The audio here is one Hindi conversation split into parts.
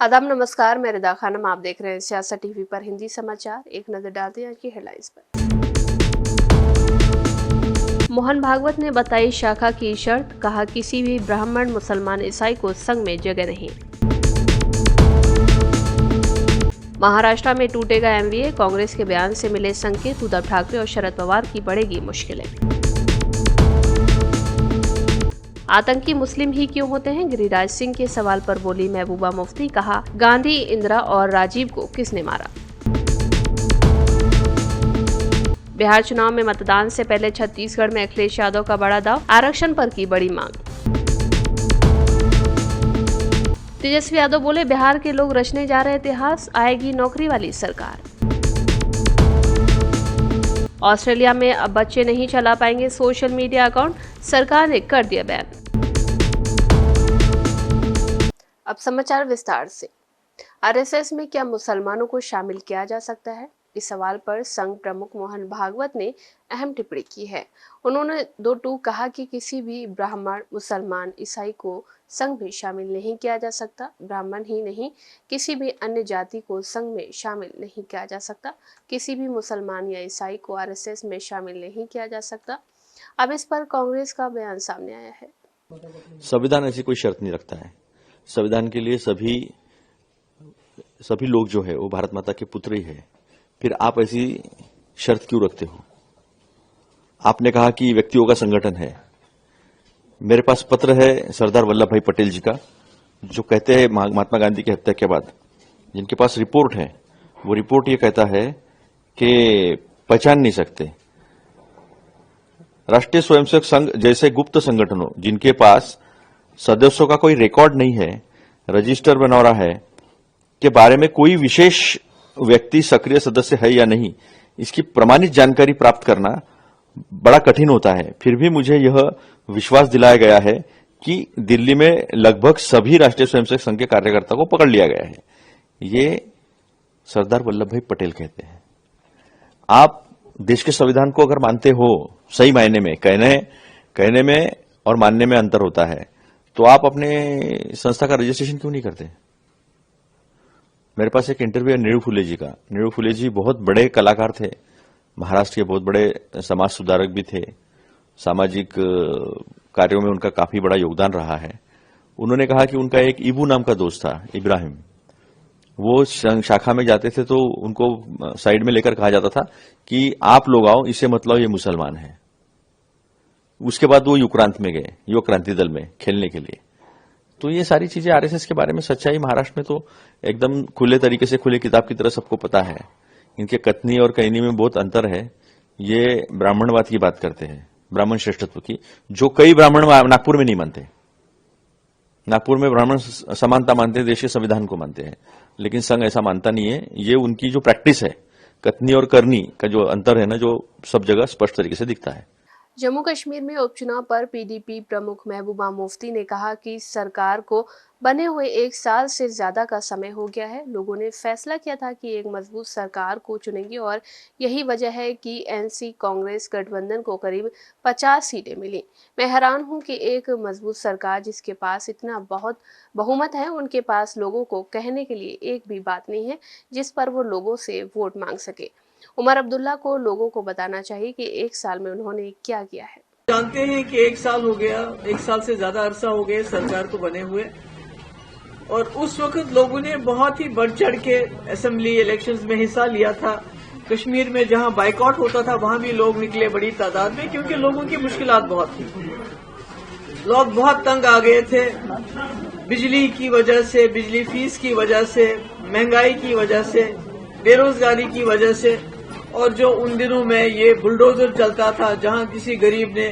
आदाब नमस्कार, मैं रिदा खानम। आप देख रहे हैं सियासत टीवी पर हिंदी समाचार। एक नजर डालते हैं आज की हेडलाइंस पर। मोहन भागवत ने बताई शाखा की शर्त, कहा किसी भी ब्राह्मण, मुसलमान, ईसाई को संघ में जगह नहीं। महाराष्ट्र में टूटेगा एमवीए, कांग्रेस के बयान से मिले संकेत, उद्धव ठाकरे और शरद पवार की बढ़ेगी मुश्किलें। आतंकी मुस्लिम ही क्यों होते हैं? गिरिराज सिंह के सवाल पर बोली महबूबा मुफ्ती, कहा गांधी, इंदिरा और राजीव को किसने मारा। बिहार चुनाव में मतदान से पहले छत्तीसगढ़ में अखिलेश यादव का बड़ा दाव, आरक्षण पर की बड़ी मांग। तेजस्वी यादव बोले बिहार के लोग रचने जा रहे इतिहास, आएगी नौकरी वाली सरकार। ऑस्ट्रेलिया में अब बच्चे नहीं चला पाएंगे सोशल मीडिया अकाउंट, सरकार ने कर दिया बैन। अब समाचार विस्तार से। आरएसएस में क्या मुसलमानों को शामिल किया जा सकता है? इस सवाल पर संघ प्रमुख मोहन भागवत ने अहम टिप्पणी की है। उन्होंने दो टूक कहा कि किसी भी ब्राह्मण, मुसलमान, ईसाई को संघ में शामिल नहीं किया जा सकता। ब्राह्मण ही नहीं, किसी भी अन्य जाति को संघ में शामिल नहीं किया जा सकता। किसी भी मुसलमान या ईसाई को आरएसएस में शामिल नहीं किया जा सकता। अब इस पर कांग्रेस का बयान सामने आया है। संविधान ऐसी कोई शर्त नहीं रखता है। संविधान के लिए सभी लोग जो है वो भारत माता के पुत्र ही है। फिर आप ऐसी शर्त क्यों रखते हो? आपने कहा कि व्यक्तियों का संगठन है। मेरे पास पत्र है सरदार वल्लभ भाई पटेल जी का, जो कहते हैं महात्मा गांधी की हत्या के बाद, जिनके पास रिपोर्ट है, वो रिपोर्ट ये कहता है कि पहचान नहीं सकते राष्ट्रीय स्वयंसेवक संघ जैसे गुप्त संगठनों, जिनके पास सदस्यों का कोई रिकॉर्ड नहीं है, रजिस्टर बना रहा है, के बारे में कोई विशेष व्यक्ति सक्रिय सदस्य है या नहीं, इसकी प्रमाणित जानकारी प्राप्त करना बड़ा कठिन होता है। फिर भी मुझे यह विश्वास दिलाया गया है कि दिल्ली में लगभग सभी राष्ट्रीय स्वयंसेवक संघ के कार्यकर्ता को पकड़ लिया गया है। ये सरदार वल्लभ भाई पटेल कहते हैं। आप देश के संविधान को अगर मानते हो, सही मायने में, कहने में और मानने में अंतर होता है, तो आप अपने संस्था का रजिस्ट्रेशन क्यों नहीं करते? मेरे पास एक इंटरव्यू है नीरू फुले जी का। नीरू फुले जी बहुत बड़े कलाकार थे, महाराष्ट्र के बहुत बड़े समाज सुधारक भी थे, सामाजिक कार्यों में उनका काफी बड़ा योगदान रहा है। उन्होंने कहा कि उनका एक इबू नाम का दोस्त था, इब्राहिम। वो शाखा में जाते थे तो उनको साइड में लेकर कहा जाता था कि आप लोग आओ, इसे मतलब ये मुसलमान है। उसके बाद वो युक्रांत में गए, युवा क्रांति दल में खेलने के लिए। तो ये सारी चीजें आरएसएस के बारे में सच्चाई महाराष्ट्र में तो एकदम खुले तरीके से, खुले किताब की तरह सबको पता है। इनके कथनी और कहनी में बहुत अंतर है। ये ब्राह्मणवाद की बात करते हैं, ब्राह्मण श्रेष्ठत्व की, जो कई ब्राह्मण नागपुर में नहीं मानते। नागपुर में ब्राह्मण समानता मानते हैं, देश के संविधान को मानते हैं, लेकिन संघ ऐसा मानता नहीं है। ये उनकी जो प्रैक्टिस है, कथनी और करनी का जो अंतर है ना, जो सब जगह स्पष्ट तरीके से दिखता है। जम्मू कश्मीर में उपचुनाव पर पीडीपी प्रमुख महबूबा मुफ्ती ने कहा कि सरकार को बने हुए 1 साल से ज्यादा का समय हो गया है। लोगों ने फैसला किया था कि एक मजबूत सरकार को चुनेंगे और यही वजह है कि एनसी कांग्रेस गठबंधन को करीब 50 सीटें मिली। मैं हैरान हूं कि एक मजबूत सरकार जिसके पास इतना बहुत बहुमत है, उनके पास लोगों को कहने के लिए एक भी बात नहीं है जिस पर वो लोगों से वोट मांग सके। उमर अब्दुल्ला को लोगों को बताना चाहिए कि 1 साल में उन्होंने क्या किया है। जानते हैं कि 1 साल हो गया, 1 साल से ज्यादा अरसा हो गया सरकार को बने हुए, और उस वक्त लोगों ने बहुत ही बढ़ चढ़ के असेंबली इलेक्शंस में हिस्सा लिया था। कश्मीर में जहां बाइकआउट होता था वहां भी लोग निकले बड़ी तादाद में, क्योंकि लोगों की मुश्किलात बहुत थी। लोग बहुत तंग आ गए थे, बिजली की वजह से, बिजली फीस की वजह से, महंगाई की वजह से, बेरोजगारी की वजह से। और जो उन दिनों में ये बुलडोजर चलता था, जहां किसी गरीब ने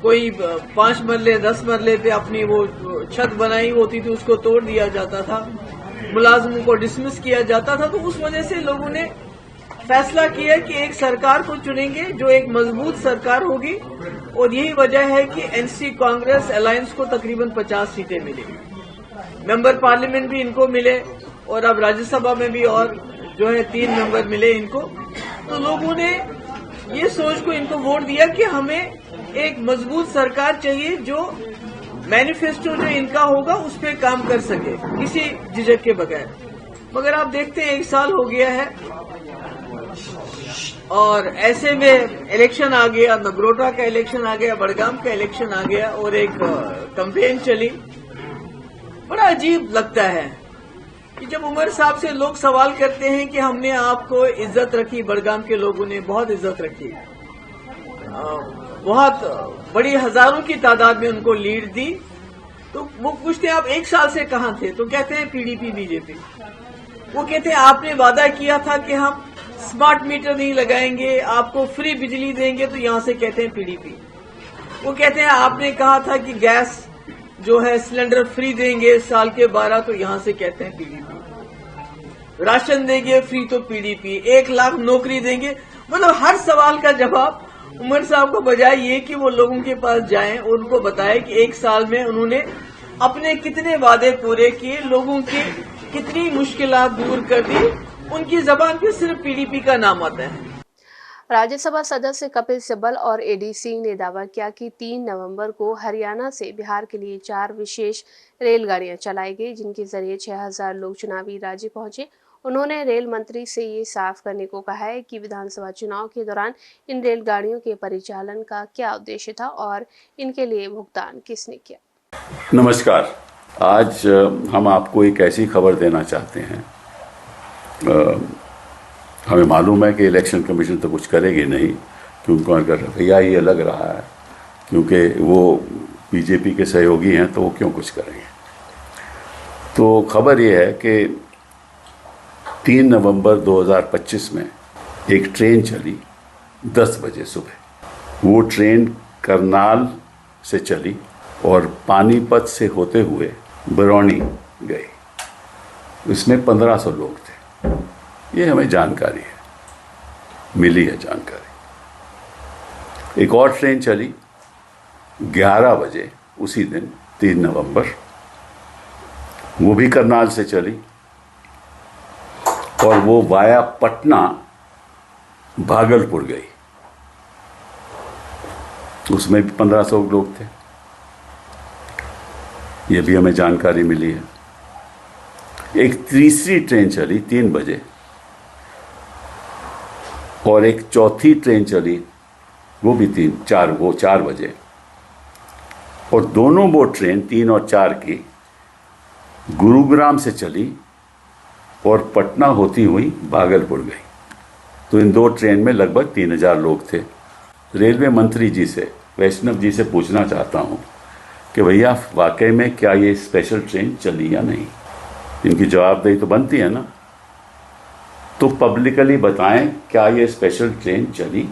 कोई 5 मरले 10 मरले पे अपनी वो छत बनाई होती थी, उसको तोड़ दिया जाता था, मुलाजमों को डिसमिस किया जाता था। तो उस वजह से लोगों ने फैसला किया कि एक सरकार को चुनेंगे जो एक मजबूत सरकार होगी, और यही वजह है कि एनसी कांग्रेस अलायंस को तकरीबन 50 सीटें मिली। मेंबर पार्लियामेंट भी इनको मिले, और अब राज्यसभा में भी और जो है 3 मेंबर मिले इनको। तो लोगों ने ये सोच को इनको वोट दिया कि हमें एक मजबूत सरकार चाहिए जो मैनिफेस्टो जो इनका होगा उस पर काम कर सके किसी झिझक के बगैर। मगर आप देखते हैं 1 साल हो गया है और ऐसे में इलेक्शन आ गया, नगरोटा का इलेक्शन आ गया, बड़गाम का इलेक्शन आ गया और एक कैंपेन चली। बड़ा अजीब लगता है कि जब उमर साहब से लोग सवाल करते हैं कि हमने आपको इज्जत रखी, बड़गाम के लोगों ने बहुत इज्जत रखी, बहुत बड़ी हजारों की तादाद में उनको लीड दी, तो वो पूछते हैं आप 1 साल से कहां थे, तो कहते हैं पीडीपी बीजेपी। वो कहते हैं आपने वादा किया था कि हम स्मार्ट मीटर नहीं लगाएंगे, आपको फ्री बिजली देंगे, तो यहां से कहते हैं पीडीपी। वो कहते हैं आपने कहा था कि गैस जो है सिलेंडर फ्री देंगे साल के 12, तो यहां से कहते हैं पीडीपी। राशन देंगे फ्री, तो पीडीपी। 1 लाख नौकरी देंगे। मतलब हर सवाल का जवाब उमर साहब को बजाय ये कि वो लोगों के पास जाएं और उनको बताएं कि 1 साल में उन्होंने अपने कितने वादे पूरे किए, लोगों की कितनी मुश्किलात दूर कर दी, उनकी जबान पे सिर्फ पीडीपी का नाम आता है। राज्यसभा सदस्य कपिल सिब्बल और एडी सिंह ने दावा किया कि 3 नवंबर को हरियाणा से बिहार के लिए 4 विशेष रेलगाड़ियां चलाई गई, जिनके जरिए 6000 लोग चुनावी राज्य पहुंचे। उन्होंने रेल मंत्री से ये साफ करने को कहा है कि विधानसभा चुनाव के दौरान इन रेलगाड़ियों के परिचालन का क्या उद्देश्य था और इनके लिए भुगतान किसने किया। नमस्कार, आज हम आपको एक ऐसी खबर देना चाहते हैं। हमें मालूम है कि इलेक्शन कमीशन तो कुछ करेगी नहीं, कि उनको अगर रवैया ही अलग रहा है, क्योंकि वो बीजेपी के सहयोगी हैं, तो वो क्यों कुछ करेंगे। तो खबर ये है कि 3 नवंबर 2025 में एक ट्रेन चली 10 बजे सुबह। वो ट्रेन करनाल से चली और पानीपत से होते हुए बरौनी गई। इसमें 1500 लोग थे। ये हमें जानकारी है, मिली है जानकारी। एक और ट्रेन चली 11 बजे उसी दिन 3 नवंबर, वो भी करनाल से चली और वो वाया पटना भागलपुर गई। उसमें भी 1500 लोग थे। ये भी हमें जानकारी मिली है। एक तीसरी ट्रेन चली 3 बजे और एक चौथी ट्रेन चली, वो भी 4 बजे, और दोनों वो ट्रेन 3 और 4 की गुरुग्राम से चली और पटना होती हुई भागलपुर गई। तो इन 2 ट्रेन में लगभग 3000 लोग थे। रेलवे मंत्री जी से, वैष्णव जी से पूछना चाहता हूँ कि भैया वाकई में क्या ये स्पेशल ट्रेन चली या नहीं। इनकी जवाबदेही तो बनती है ना, तो पब्लिकली बताएं क्या ये स्पेशल ट्रेन चली।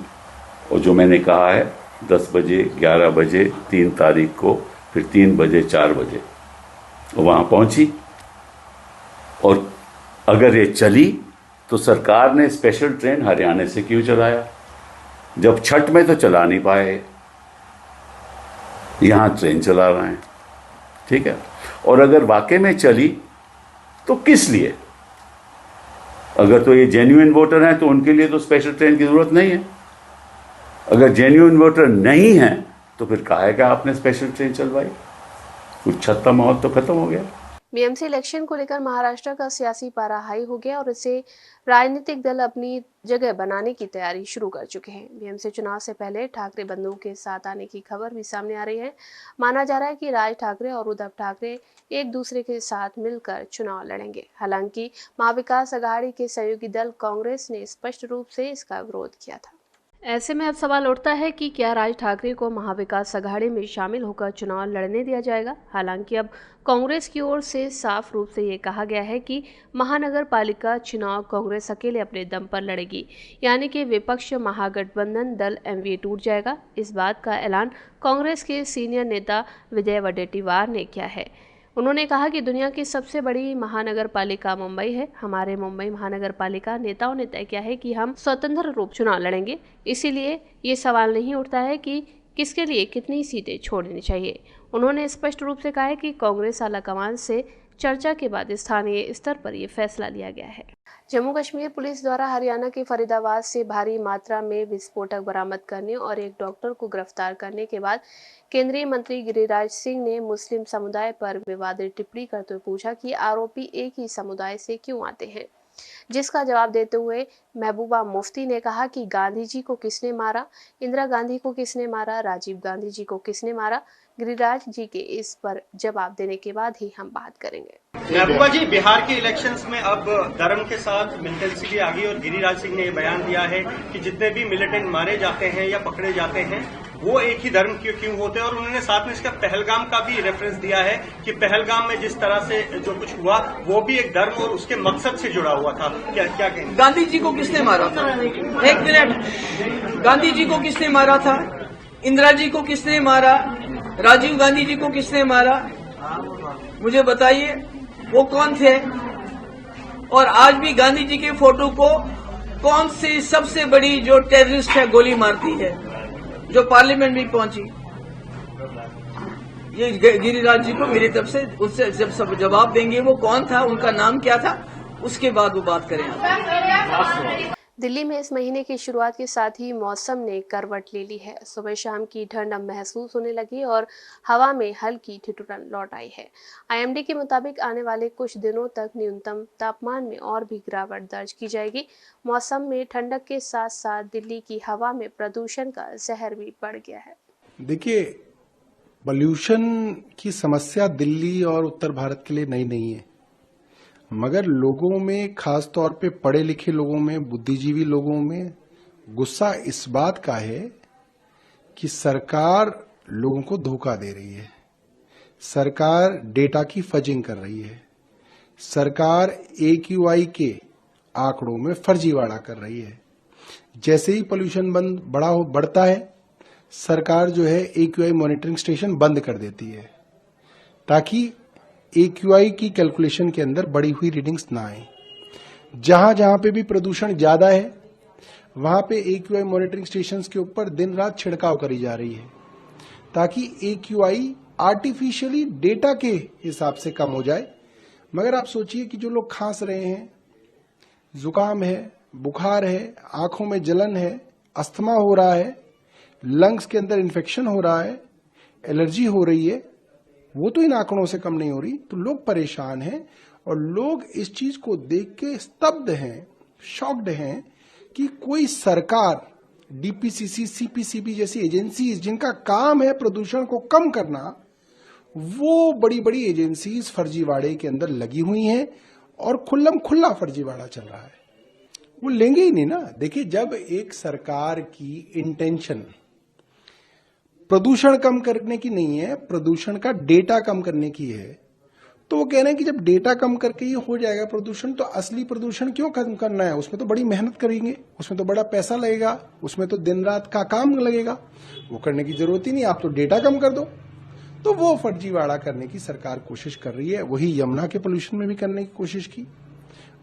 और जो मैंने कहा है 10 बजे, 11 बजे, 3 तारीख को, फिर 3 बजे, 4 बजे वहाँ पहुँची। और अगर ये चली तो सरकार ने स्पेशल ट्रेन हरियाणा से क्यों चलाया, जब छठ में तो चला नहीं पाए, यहाँ ट्रेन चला रहे हैं। ठीक है। और अगर वाकई में चली तो किस लिए? अगर तो ये जेन्युइन वोटर हैं तो उनके लिए तो स्पेशल ट्रेन की जरूरत नहीं है। अगर जेन्युइन वोटर नहीं है तो फिर काहे का आपने स्पेशल ट्रेन चलवाई? कुछ छत्ता माहौल तो खत्म हो गया। बीएमसी इलेक्शन को लेकर महाराष्ट्र का सियासी पारा हाई हो गया और इसे राजनीतिक दल अपनी जगह बनाने की तैयारी शुरू कर चुके हैं। बीएमसी चुनाव से पहले ठाकरे बंधुओं के साथ आने की खबर भी सामने आ रही है। माना जा रहा है कि राज ठाकरे और उद्धव ठाकरे एक दूसरे के साथ मिलकर चुनाव लड़ेंगे। हालांकि महाविकास अघाड़ी के सहयोगी दल कांग्रेस ने स्पष्ट रूप से इसका विरोध किया था। ऐसे में अब सवाल उठता है कि क्या राज ठाकरे को महाविकास अघाड़ी में शामिल होकर चुनाव लड़ने दिया जाएगा। हालांकि अब कांग्रेस की ओर से साफ रूप से ये कहा गया है कि महानगर पालिका चुनाव कांग्रेस अकेले अपने दम पर लड़ेगी, यानी कि विपक्ष महागठबंधन दल एमवीए टूट जाएगा। इस बात का ऐलान कांग्रेस के सीनियर नेता विजय वडेट्टीवार ने किया है। उन्होंने कहा कि दुनिया की सबसे बड़ी महानगर पालिका मुंबई है। हमारे मुंबई महानगर पालिका नेताओं ने तय किया है कि हम स्वतंत्र रूप चुनाव लड़ेंगे, इसीलिए ये सवाल नहीं उठता है कि किसके लिए कितनी सीटें छोड़नी चाहिए। उन्होंने स्पष्ट रूप से कहा है कि कांग्रेस आलाकमान से चर्चा के बाद स्थानीय स्तर पर यह फैसला लिया गया है। जम्मू कश्मीर पुलिस द्वारा हरियाणा के फरीदाबाद से भारी मात्रा में विस्फोटक बरामद करने और एक डॉक्टर को गिरफ्तार करने के बाद केंद्रीय मंत्री गिरिराज सिंह ने मुस्लिम समुदाय पर विवादित टिप्पणी करते हुए पूछा कि आरोपी एक ही समुदाय से क्यों आते हैं, जिसका जवाब देते हुए महबूबा मुफ्ती ने कहा कि गांधी जी को किसने मारा, इंदिरा गांधी को किसने मारा, राजीव गांधी जी को किसने मारा। गिरिराज जी के इस पर जवाब देने के बाद ही हम बात करेंगे। महबूबा जी, बिहार के इलेक्शंस में अब धर्म के साथ मिलिटेंसी आ गई और गिरिराज सिंह ने ये बयान दिया है कि जितने भी मिलिटेंट मारे जाते हैं या पकड़े जाते हैं वो एक ही धर्म के क्यों होते हैं, और उन्होंने साथ में इसका पहलगाम का भी रेफरेंस दिया है कि पहलगाम में जिस तरह से जो कुछ हुआ वो भी एक धर्म और उसके मकसद से जुड़ा हुआ था। क्या कहेंगे? गांधी जी को किसने मारा था? एक मिनट, गांधी जी को किसने मारा था? इंदिरा जी को किसने मारा? राजीव गांधी जी को किसने मारा? मुझे बताइए वो कौन थे? और आज भी गांधी जी के फोटो को कौन सी सबसे बड़ी जो टेररिस्ट है गोली मारती है, जो पार्लियामेंट में पहुंची? ये गिरिराज जी को मेरी तरफ से उससे जब सब जवाब देंगे वो कौन था, उनका नाम क्या था, उसके बाद वो बात करें। दिल्ली में इस महीने की शुरुआत के साथ ही मौसम ने करवट ले ली है। सुबह शाम की ठंड अब महसूस होने लगी और हवा में हल्की ठिठुरन लौट आई है। आईएमडी के मुताबिक आने वाले कुछ दिनों तक न्यूनतम तापमान में और भी गिरावट दर्ज की जाएगी। मौसम में ठंडक के साथ साथ दिल्ली की हवा में प्रदूषण का जहर भी बढ़ गया है। देखिए, पॉल्यूशन की समस्या दिल्ली और उत्तर भारत के लिए नई नहीं है, मगर लोगों में, खास तौर पे पढ़े लिखे लोगों में, बुद्धिजीवी लोगों में गुस्सा इस बात का है कि सरकार लोगों को धोखा दे रही है, सरकार डेटा की फजिंग कर रही है, सरकार AQI के आंकड़ों में फर्जीवाड़ा कर रही है। जैसे ही पोल्यूशन बढ़ता है, सरकार जो है AQI मॉनिटरिंग स्टेशन बंद कर देती है ताकि AQI की कैलकुलेशन के अंदर बढ़ी हुई रीडिंग्स ना आए। जहां जहां पे भी प्रदूषण ज्यादा है वहां पे AQI मॉनिटरिंग स्टेशंस के ऊपर दिन रात छिड़काव करी जा रही है ताकि AQI आर्टिफिशियली डेटा के हिसाब से कम हो जाए। मगर आप सोचिए कि जो लोग खांस रहे हैं, जुकाम है, बुखार है, आंखों में जलन है, अस्थमा हो रहा है, लंग्स के अंदर इन्फेक्शन हो रहा है, एलर्जी हो रही है, वो तो इन आंकड़ों से कम नहीं हो रही। तो लोग परेशान हैं और लोग इस चीज को देख के स्तब्ध हैं, शॉक्ड हैं कि कोई सरकार, DPCC, CPCB जैसी एजेंसीज जिनका काम है प्रदूषण को कम करना, वो बड़ी बड़ी एजेंसीज फर्जीवाड़े के अंदर लगी हुई हैं और खुल्लम खुल्ला फर्जीवाड़ा चल रहा है। वो लेंगे ही नहीं ना। देखिए, जब एक सरकार की इंटेंशन प्रदूषण कम करने की नहीं है, प्रदूषण का डेटा कम करने की है, तो वो कह रहे हैं कि जब डेटा कम करके ये हो जाएगा प्रदूषण, तो असली प्रदूषण क्यों कम करना है? उसमें तो बड़ी मेहनत करेंगे, उसमें तो बड़ा पैसा लगेगा, उसमें तो दिन रात का काम लगेगा, वो करने की जरूरत ही नहीं, आप तो डेटा कम कर दो। तो वो फर्जीवाड़ा करने की सरकार कोशिश कर रही है। वही यमुना के पोल्यूशन में भी करने की कोशिश की,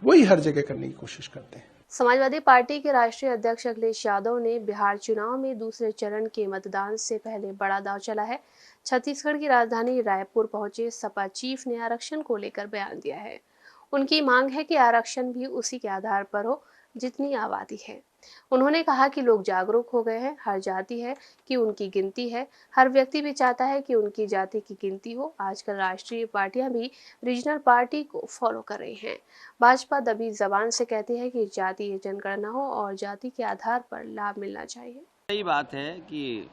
वही हर जगह करने की कोशिश करते हैं। समाजवादी पार्टी के राष्ट्रीय अध्यक्ष अखिलेश यादव ने बिहार चुनाव में दूसरे चरण के मतदान से पहले बड़ा दांव चला है। छत्तीसगढ़ की राजधानी रायपुर पहुंचे सपा चीफ ने आरक्षण को लेकर बयान दिया है। उनकी मांग है कि आरक्षण भी उसी के आधार पर हो जितनी आबादी है। उन्होंने कहा कि लोग जागरूक हो गए हैं, हर जाति है कि उनकी गिनती है, हर व्यक्ति भी चाहता है कि उनकी जाति की गिनती हो। आजकल राष्ट्रीय पार्टियां भी रीजनल पार्टी को फॉलो कर रही हैं। भाजपा दबी जबान से कहती है कि जातीय जनगणना हो और जाति के आधार पर लाभ मिलना चाहिए। सही बात है कि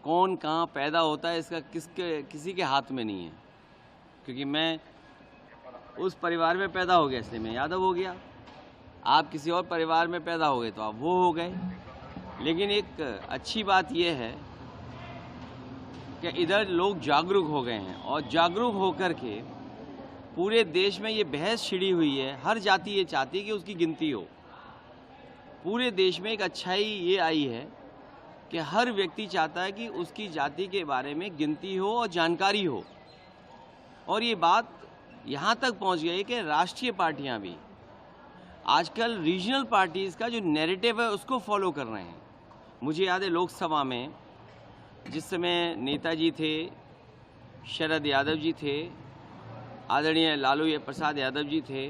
कौन कहाँ पैदा होता है इसका किसी के हाथ में नहीं है, क्योंकि मैं उस परिवार में पैदा हो गया इसलिए मैं यादव हो गया, आप किसी और परिवार में पैदा हो गए तो आप वो हो गए। लेकिन एक अच्छी बात यह है कि इधर लोग जागरूक हो गए हैं और जागरूक होकर के पूरे देश में ये बहस छिड़ी हुई है। हर जाति ये चाहती है कि उसकी गिनती हो। पूरे देश में एक अच्छाई ये आई है कि हर व्यक्ति चाहता है कि उसकी जाति के बारे में गिनती हो और जानकारी हो। और ये बात यहाँ तक पहुँच गई कि राष्ट्रीय पार्टियाँ भी आजकल रीजनल पार्टीज़ का जो नैरेटिव है उसको फॉलो कर रहे हैं। मुझे याद है लोकसभा में जिस समय नेताजी थे, शरद यादव जी थे, आदरणीय लालू प्रसाद यादव जी थे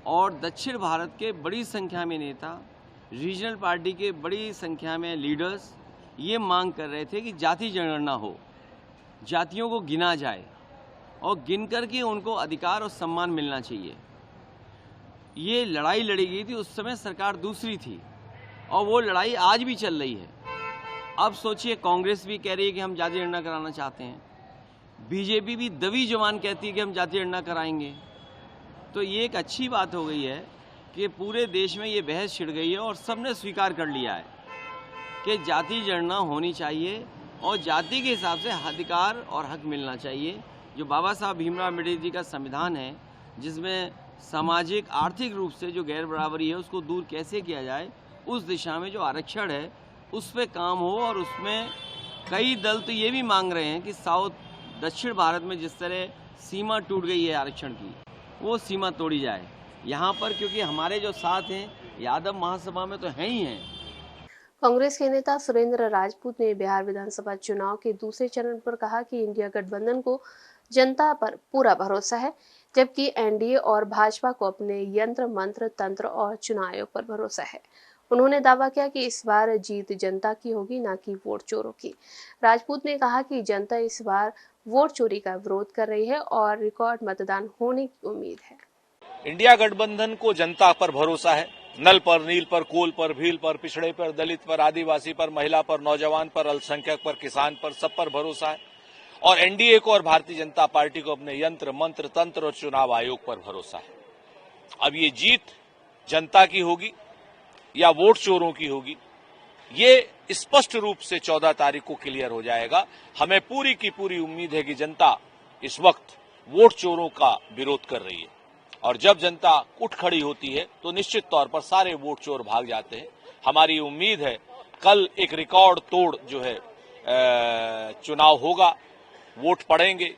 और दक्षिण भारत के बड़ी संख्या में नेता, रीजनल पार्टी के बड़ी संख्या में लीडर्स ये मांग कर रहे थे कि जाति जनगणना हो, जातियों को गिना जाए और गिन कर के उनको अधिकार और सम्मान मिलना चाहिए। ये लड़ाई लड़ी गई थी, उस समय सरकार दूसरी थी और वो लड़ाई आज भी चल रही है। अब सोचिए, कांग्रेस भी कह रही है कि हम जाति जनगणना कराना चाहते हैं, बीजेपी भी दबी जुबान कहती है कि हम जाति जनगणना कराएंगे। तो ये एक अच्छी बात हो गई है कि पूरे देश में ये बहस छिड़ गई है और सबने स्वीकार कर लिया है कि जाति जनगणना होनी चाहिए और जाति के हिसाब से अधिकार और हक मिलना चाहिए। जो बाबा साहब भीमराव अम्बेडकर जी का संविधान है, जिसमें सामाजिक आर्थिक रूप से जो गैर बराबरी है उसको दूर कैसे किया जाए, उस दिशा में जो आरक्षण है उस पर काम हो। और उसमें कई दल तो ये भी मांग रहे हैं कि दक्षिण भारत में जिस तरह सीमा टूट गई है आरक्षण की, वो सीमा तोड़ी जाए यहाँ पर, क्योंकि हमारे जो साथ हैं यादव महासभा में तो हैं ही हैं। कांग्रेस के नेता सुरेंद्र राजपूत ने बिहार विधानसभा चुनाव के दूसरे चरण पर कहा कि इंडिया गठबंधन को जनता पर पूरा भरोसा है, जबकि एनडीए और भाजपा को अपने यंत्र मंत्र तंत्र और चुनाव आयोग पर भरोसा है। उन्होंने दावा किया कि इस बार जीत जनता की होगी, न कि वोट चोरों की। राजपूत ने कहा कि जनता इस बार वोट चोरी का विरोध कर रही है और रिकॉर्ड मतदान होने की उम्मीद है। इंडिया गठबंधन को जनता पर भरोसा है। नल पर, नील पर, कोल पर, भील पर, पिछड़े पर, दलित पर, आदिवासी पर, महिला पर, नौजवान पर, अल्पसंख्यक पर, किसान पर, सब पर भरोसा है। और एनडीए को और भारतीय जनता पार्टी को अपने यंत्र मंत्र तंत्र और चुनाव आयोग पर भरोसा है। अब ये जीत जनता की होगी या वोट चोरों की होगी, ये स्पष्ट रूप से 14 तारीख को क्लियर हो जाएगा। हमें पूरी की पूरी उम्मीद है कि जनता इस वक्त वोट चोरों का विरोध कर रही है और जब जनता उठ खड़ी होती है तो निश्चित तौर पर सारे वोट चोर भाग जाते हैं। हमारी उम्मीद है कल एक रिकॉर्ड तोड़ जो है चुनाव होगा, वोट पड़ेंगे,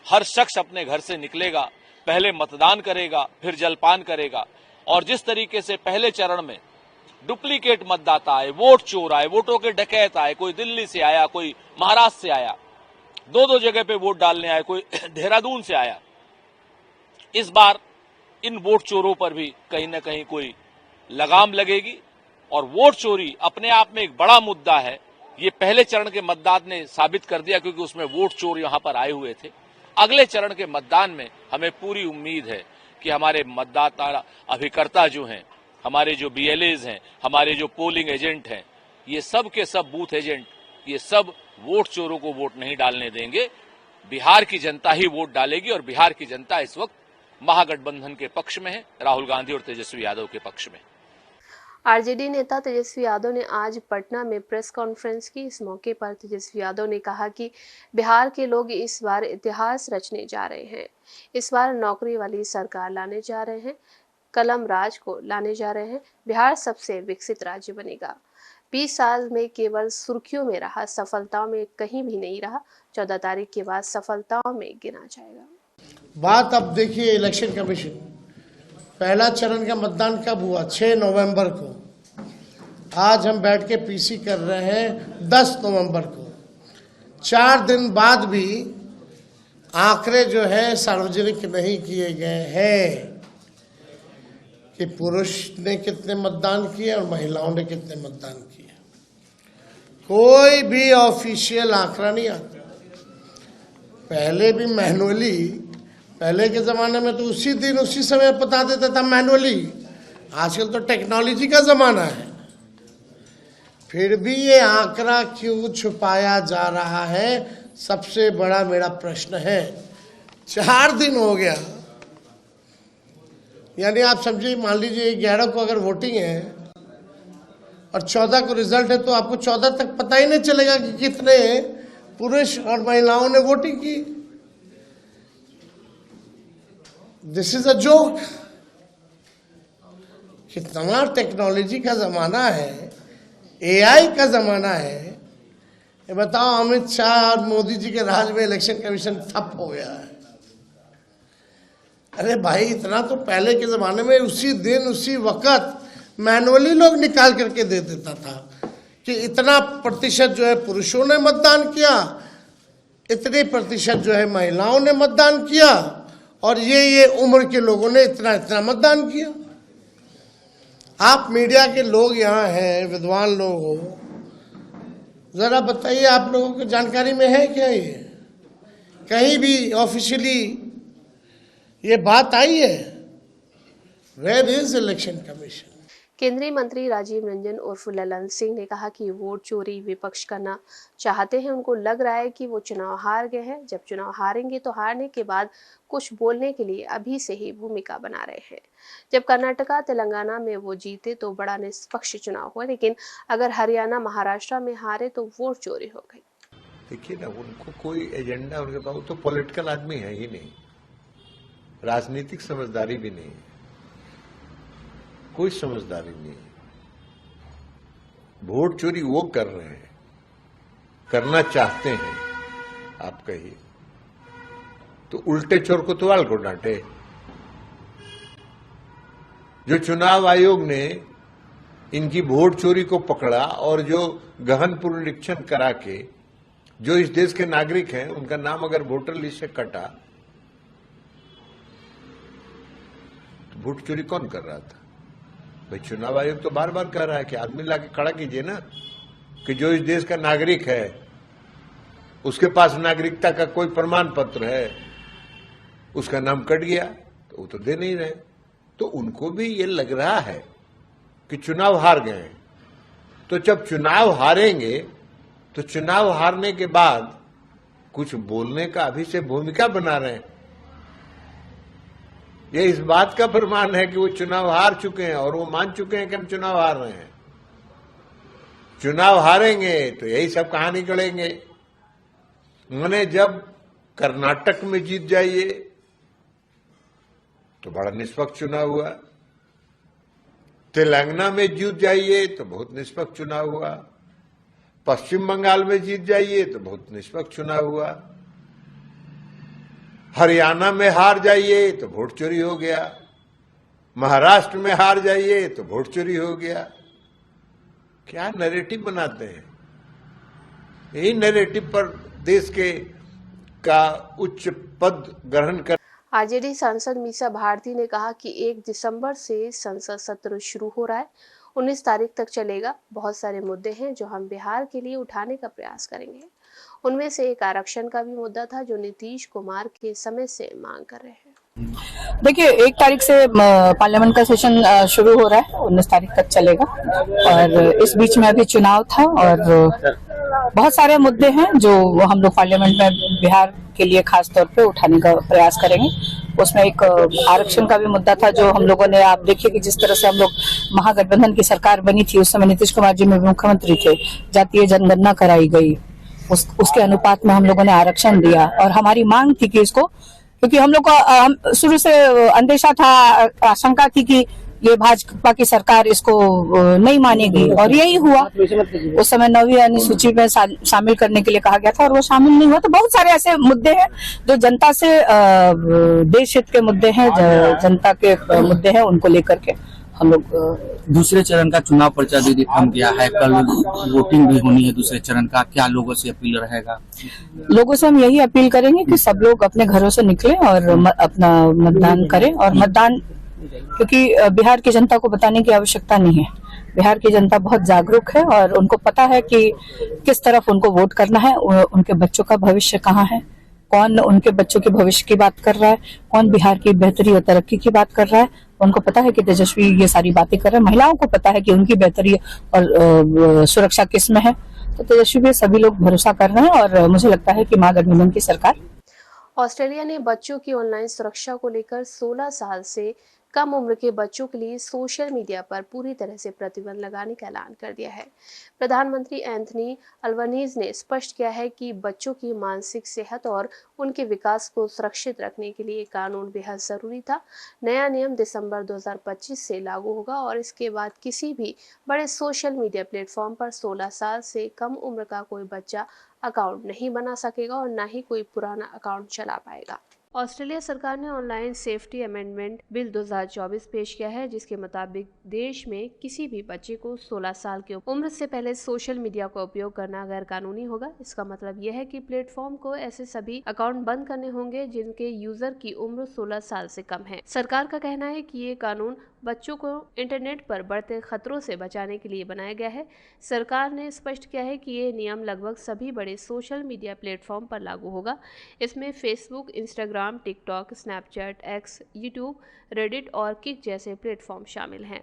हर शख्स अपने घर से निकलेगा, पहले मतदान करेगा, फिर जलपान करेगा। और जिस तरीके से पहले चरण में डुप्लीकेट मतदाता आए, वोट चोर आए, वोटों के डकैत आए, कोई दिल्ली से आया, कोई महाराष्ट्र से आया, दो जगह पे वोट डालने आए, कोई देहरादून से आया, इस बार इन वोट चोरों पर भी कहीं न कहीं कोई लगाम लगेगी। और वोट चोरी अपने आप में एक बड़ा मुद्दा है, ये पहले चरण के मतदान ने साबित कर दिया, क्योंकि उसमें वोट चोर यहां पर आए हुए थे। अगले चरण के मतदान में हमें पूरी उम्मीद है कि हमारे मतदाता अभिकर्ता जो हैं, हमारे जो बीएलएज हैं, हमारे जो पोलिंग एजेंट हैं, ये सब के सब बूथ एजेंट, ये सब वोट चोरों को वोट नहीं डालने देंगे। बिहार की जनता ही वोट डालेगी और बिहार की जनता इस वक्त महागठबंधन के पक्ष में है, राहुल गांधी और तेजस्वी यादव के पक्ष में। आरजेडी नेता तेजस्वी यादव ने आज पटना में प्रेस कॉन्फ्रेंस की। इस मौके पर तेजस्वी यादव ने कहा कि बिहार के लोग इस बार इतिहास रचने जा रहे हैं। इस बार नौकरी वाली सरकार लाने जा रहे हैं, कलम राज को लाने जा रहे हैं। बिहार सबसे विकसित राज्य बनेगा। 20 साल में केवल सुर्खियों में रहा, सफलताओं में कहीं भी नहीं रहा। 14 तारीख के बाद सफलताओं में गिना जाएगा। बात अब देखिए, इलेक्शन कमीशन पहला चरण का मतदान कब हुआ? 6 नवंबर को। आज हम बैठ के पीसी कर रहे हैं 10 नवंबर को। 4 दिन बाद भी आंकड़े जो है सार्वजनिक नहीं किए गए हैं कि पुरुष ने कितने मतदान किए और महिलाओं ने कितने मतदान किए। कोई भी ऑफिशियल आंकड़ा नहीं आता। पहले भी मैनुअली, पहले के जमाने में तो उसी दिन उसी समय बता देता था मैनुअली। आजकल तो टेक्नोलॉजी का जमाना है, फिर भी ये आंकड़ा क्यों छुपाया जा रहा है, सबसे बड़ा मेरा प्रश्न है। 4 दिन हो गया, यानी आप समझिए, मान लीजिए 11 को अगर वोटिंग है और 14 को रिजल्ट है, तो आपको 14 तक पता ही नहीं चलेगा कि कितने पुरुष और महिलाओं ने वोटिंग की। This is a joke. कितना टेक्नोलॉजी का जमाना है, एआई का जमाना है। ये बताओ, अमित शाह और मोदी जी के राज में इलेक्शन कमीशन ठप हो गया है। अरे भाई, इतना तो पहले के जमाने में उसी दिन उसी वक्त मैनुअली लोग निकाल करके दे देता था कि इतना प्रतिशत जो है पुरुषों ने मतदान किया, इतने प्रतिशत जो है महिलाओं ने मतदान किया, और ये उम्र के लोगों ने इतना इतना मतदान किया। आप मीडिया के लोग यहाँ हैं, विद्वान लोग हो, जरा बताइए आप लोगों को जानकारी में है क्या ये? कहीं भी ऑफिशियली ये बात आई है? Where is Election Commission? केंद्रीय मंत्री राजीव रंजन उर्फ ललन सिंह ने कहा कि वोट चोरी विपक्ष करना चाहते हैं। उनको लग रहा है कि वो चुनाव हार गए हैं। जब चुनाव हारेंगे तो हारने के बाद कुछ बोलने के लिए अभी से ही भूमिका बना रहे हैं। जब कर्नाटका तेलंगाना में वो जीते तो बड़ा निष्पक्ष चुनाव हुआ, लेकिन अगर हरियाणा महाराष्ट्र में हारे तो वोट चोरी हो गई। देखिए ना, उनको कोई एजेंडा उनके पास, तो पॉलिटिकल आदमी है ही नहीं, राजनीतिक समझदारी भी नहीं, कोई समझदारी नहीं है। वोट चोरी वो कर रहे हैं, करना चाहते हैं, आप कहिए तो उल्टे चोर कोतवाल को डांटे। जो चुनाव आयोग ने इनकी वोट चोरी को पकड़ा और जो गहन पुनरीक्षण करा के जो इस देश के नागरिक हैं उनका नाम अगर वोटर लिस्ट से कटा, तो वोट चोरी कौन कर रहा था? भाई चुनाव आयोग तो बार बार कह रहा है कि आदमी लाके खड़ा कीजिए ना, कि जो इस देश का नागरिक है उसके पास नागरिकता का कोई प्रमाण पत्र है, उसका नाम कट गया तो वो तो दे नहीं रहे। तो उनको भी ये लग रहा है कि चुनाव हार गए हैं। तो जब चुनाव हारेंगे तो चुनाव हारने के बाद कुछ बोलने का अभी से भूमिका बना रहे हैं। ये इस बात का प्रमाण है कि वो चुनाव हार चुके हैं और वो मान चुके हैं कि हम चुनाव हार रहे हैं। चुनाव हारेंगे तो यही सब कहानी गढ़ेंगे। उन्होंने जब कर्नाटक में जीत जाइए तो बड़ा निष्पक्ष चुनाव हुआ, तेलंगाना में जीत जाइए तो बहुत निष्पक्ष चुनाव हुआ, पश्चिम बंगाल में जीत जाइए तो बहुत निष्पक्ष चुनाव हुआ, हरियाणा में हार जाइए तो वोट चोरी हो गया, महाराष्ट्र में हार जाइए तो वोट चोरी हो गया। क्या नैरेटिव बनाते हैं? यही नैरेटिव पर देश के का उच्च पद ग्रहण कर। आरजेडी सांसद मीसा भारती ने कहा कि 1 दिसंबर से संसद सत्र शुरू हो रहा है, 19 तारीख तक चलेगा। बहुत सारे मुद्दे हैं जो हम बिहार के लिए उठाने का प्रयास करेंगे। उनमें से एक आरक्षण का भी मुद्दा था जो नीतीश कुमार के समय से मांग कर रहे हैं। देखिए, 1 तारीख से पार्लियामेंट का सेशन शुरू हो रहा है, 19 तारीख तक चलेगा और इस बीच में अभी चुनाव था और बहुत सारे मुद्दे हैं जो हम लोग पार्लियामेंट में बिहार के लिए खास तौर पे उठाने का प्रयास करेंगे। उसमें एक आरक्षण का भी मुद्दा था जो हम लोगों ने, आप देखिए कि जिस तरह से हम लोग महागठबंधन की सरकार बनी थी उस समय नीतीश कुमार जी में मुख्यमंत्री थे, जातीय जनगणना कराई गई, उसके अनुपात में हम लोगों ने आरक्षण दिया और हमारी मांग थी कि इसको, क्योंकि हम लोग को शुरू से अंदेशा था, आशंका थी कि ये भाजपा की सरकार इसको नहीं मानेगी और यही हुआ। उस समय 9वीं अनुसूची में शामिल करने के लिए कहा गया था और वो शामिल नहीं हुआ। तो बहुत सारे ऐसे मुद्दे हैं जो जनता से, देश हित के मुद्दे हैं, जनता के मुद्दे हैं, उनको लेकर के हम लोग। दूसरे चरण का चुनाव पर्चा दीदी फॉर्म दिया है, कल वोटिंग भी होनी है दूसरे चरण का, क्या लोगों से अपील रहेगा? लोगों से हम यही अपील करेंगे कि सब लोग अपने घरों से निकलें और अपना मतदान करें। और मतदान, क्योंकि बिहार की जनता को बताने की आवश्यकता नहीं है, बिहार की जनता बहुत जागरूक है और उनको पता है कि किस तरफ उनको वोट करना है, उनके बच्चों का भविष्य कहाँ है, कौन उनके बच्चों के भविष्य की बात कर रहा है, कौन बिहार की बेहतरी और तरक्की की बात कर रहा है। उनको पता है कि तेजस्वी ये सारी बातें कर रहे हैं, महिलाओं को पता है कि उनकी बेहतरी और सुरक्षा किस में है। तो तेजस्वी पे सभी लोग भरोसा कर रहे हैं और मुझे लगता है कि महागठबंधन की सरकार। ऑस्ट्रेलिया ने बच्चों की ऑनलाइन सुरक्षा को लेकर 16 साल से कम उम्र के बच्चों के लिए सोशल मीडिया पर पूरी तरह से प्रतिबंध लगाने का ऐलान कर दिया है। प्रधानमंत्री एंथनी अल्बनीज ने स्पष्ट किया है कि बच्चों की मानसिक सेहत और उनके विकास को सुरक्षित रखने के लिए कानून बेहद जरूरी था। नया नियम दिसंबर 2025 से लागू होगा और इसके बाद किसी भी बड़े सोशल मीडिया प्लेटफॉर्म पर 16 साल से कम उम्र का कोई बच्चा अकाउंट नहीं बना सकेगा और न ही कोई पुराना अकाउंट चला पाएगा। ऑस्ट्रेलिया सरकार ने ऑनलाइन सेफ्टी अमेंडमेंट बिल 2024 पेश किया है, जिसके मुताबिक देश में किसी भी बच्चे को 16 साल की उम्र से पहले सोशल मीडिया का उपयोग करना गैर कानूनी होगा। इसका मतलब यह है कि प्लेटफॉर्म को ऐसे सभी अकाउंट बंद करने होंगे जिनके यूजर की उम्र 16 साल से कम है। सरकार का कहना है कि ये कानून बच्चों को इंटरनेट पर बढ़ते खतरों से बचाने के लिए बनाया गया है। सरकार ने स्पष्ट किया है कि ये नियम लगभग सभी बड़े सोशल मीडिया प्लेटफॉर्म पर लागू होगा। इसमें Facebook, Instagram, TikTok, Snapchat, x, YouTube, Reddit और किक जैसे प्लेटफॉर्म शामिल हैं।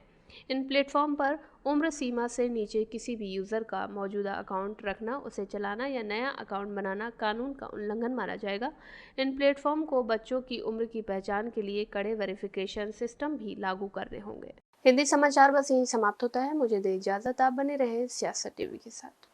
इन प्लेटफॉर्म पर उम्र सीमा से नीचे किसी भी यूज़र का मौजूदा अकाउंट रखना, उसे चलाना या नया अकाउंट बनाना कानून का उल्लंघन माना जाएगा। इन प्लेटफॉर्म को बच्चों की उम्र की पहचान के लिए कड़े वेरिफिकेशन सिस्टम भी लागू करने होंगे। हिंदी समाचार बस यहीं समाप्त होता है। मुझे दे इजाज़त, आप बने रहे सियासत टीवी के साथ।